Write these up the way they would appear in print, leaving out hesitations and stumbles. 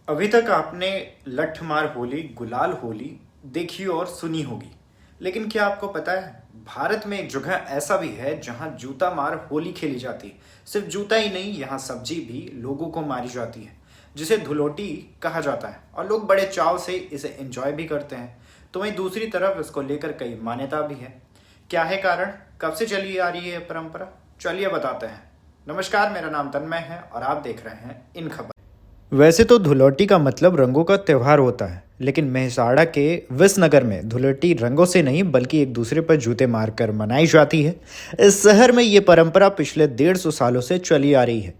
अभी तक आपने लठमार होली, गुलाल होली देखी और सुनी होगी, लेकिन क्या आपको पता है भारत में एक जगह ऐसा भी है जहां जूता मार होली खेली जाती है। सिर्फ जूता ही नहीं, यहाँ सब्जी भी लोगों को मारी जाती है, जिसे धुलोटी कहा जाता है और लोग बड़े चाव से इसे एंजॉय भी करते हैं। तो वहीं दूसरी तरफ इसको लेकर कई मान्यता भी है। क्या है कारण, कब से चली आ रही है ये परंपरा, चलिए बताते हैं। नमस्कार, मेरा नाम तन्मय है और आप देख रहे हैं इन खबर। वैसे तो धुलौटी का मतलब रंगों का त्यौहार होता है, लेकिन मेहसाणा के विसनगर में धुलौटी रंगों से नहीं बल्कि एक दूसरे पर जूते मारकर मनाई जाती है। इस शहर में ये परंपरा पिछले 150 सालों से चली आ रही है,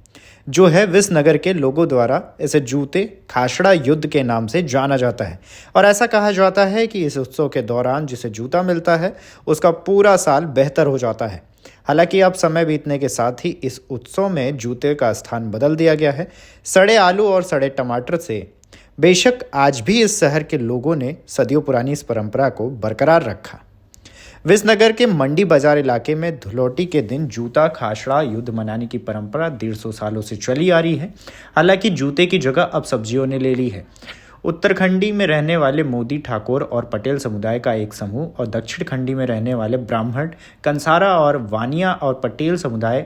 जो है विसनगर के लोगों द्वारा इसे जूते खासड़ा युद्ध के नाम से जाना जाता है। और ऐसा कहा जाता है कि इस उत्सव के दौरान जिसे जूता मिलता है उसका पूरा साल बेहतर हो जाता है। हालांकि अब समय बीतने के साथ ही इस उत्सव में जूते का स्थान बदल दिया गया है। सड़े आलू और सड़े टमाटर से बेशक आज भी इस शहर के लोगों ने सदियों पुरानी इस परंपरा को बरकरार रखा। विसनगर के मंडी बाजार इलाके में धुलौटी के दिन जूता खासड़ा युद्ध मनाने की परंपरा 150 सालों से चली आ रही है। हालांकि जूते की जगह अब सब्जियों ने ले ली है। उत्तराखंडी में रहने वाले मोदी ठाकुर और पटेल समुदाय का एक समूह और दक्षिण खंडी में रहने वाले ब्राह्मण, कंसारा और वानिया और पटेल समुदाय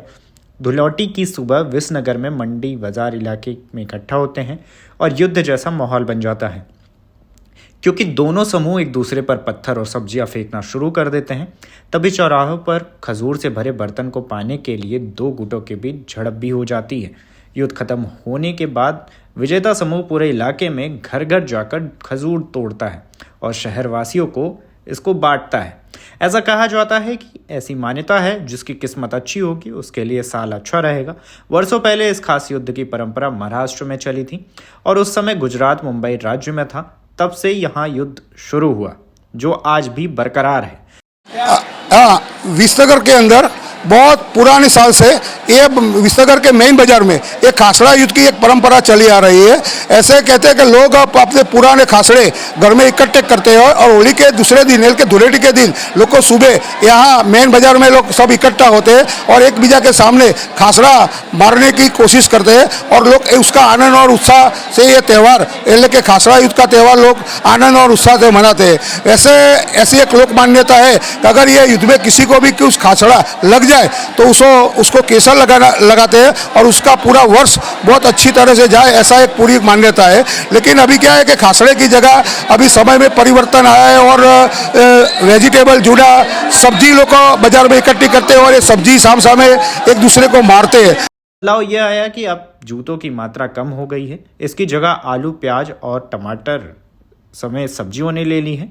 धुलौटी की सुबह विसनगर में मंडी बाजार इलाके में इकट्ठा होते हैं और युद्ध जैसा माहौल बन जाता है। क्योंकि दोनों समूह एक दूसरे पर पत्थर और सब्जियां फेंकना शुरू कर देते हैं, तभी चौराहों पर खजूर से भरे बर्तन को पाने के लिए दो गुटों के बीच झड़प भी हो जाती है। युद्ध खत्म होने के बाद विजेता समूह पूरे इलाके में घर घर जाकर खजूर तोड़ता है और शहरवासियों को इसको बांटता है। ऐसा कहा जाता है कि ऐसी मान्यता है जिसकी किस्मत अच्छी होगी उसके लिए साल अच्छा रहेगा। वर्षों पहले इस खास युद्ध की परंपरा महाराष्ट्र में चली थी और उस समय गुजरात मुंबई राज्य में था। तब से यहाँ युद्ध शुरू हुआ जो आज भी बरकरार है। विसनगर के अंदर बहुत पुराने साल से ये विसनगर के मेन बाजार में एक खासड़ा युद्ध की एक परंपरा चली आ रही है। ऐसे कहते हैं कि लोग अपने पुराने खासड़े घर में इकट्ठे करते हैं और होली के दूसरे दिन यानी कि धुलेटी के दिन लोग को सुबह यहाँ मेन बाजार में लोग सब इकट्ठा होते हैं और एक बीजा के सामने खासड़ा मारने की कोशिश करते हैं और लोग उसका आनंद और उत्साह से ये त्यौहार यानी कि खासड़ा युद्ध का त्यौहार लोग आनंद और उत्साह से मनाते हैं। ऐसी एक लोक मान्यता है कि अगर ये युद्ध में किसी को भी कुछ खासड़ा लग जाए तो उसको केसर लगाते हैं और उसका पूरा वर्ष बहुत अच्छी तरह से जाए, ऐसा एक पूरी मान्यता है। लेकिन अभी क्या है कि खासड़े की जगह अभी समय में परिवर्तन आया है और वेजिटेबल जुड़ा सब्जी लोग बाजार में इकट्ठी करते हैं और ये सब्जी सामने एक दूसरे को मारते हैं। बदलाव यह आया कि अब जूतों की मात्रा कम हो गई है। इसकी जगह आलू, प्याज और टमाटर समेत सब्जियों ने ले ली है।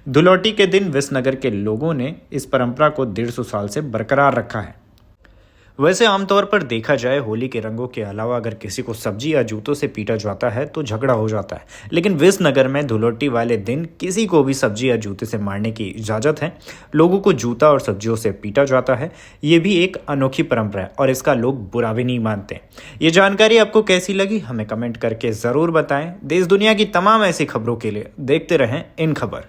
धुलौटी के दिन विसनगर के लोगों ने इस परंपरा को 150 साल से बरकरार रखा है। वैसे आमतौर पर देखा जाए होली के रंगों के अलावा अगर किसी को सब्जी या जूतों से पीटा जाता है तो झगड़ा हो जाता है, लेकिन विसनगर में धुलौटी वाले दिन किसी को भी सब्जी या जूते से मारने की इजाज़त है। लोगों को जूता और सब्जियों से पीटा जाता है। ये भी एक अनोखी परंपरा है और इसका लोग बुरा भी नहीं मानते। ये जानकारी आपको कैसी लगी हमें कमेंट करके ज़रूर बताएं। देश दुनिया की तमाम ऐसी खबरों के लिए देखते रहें इन खबर।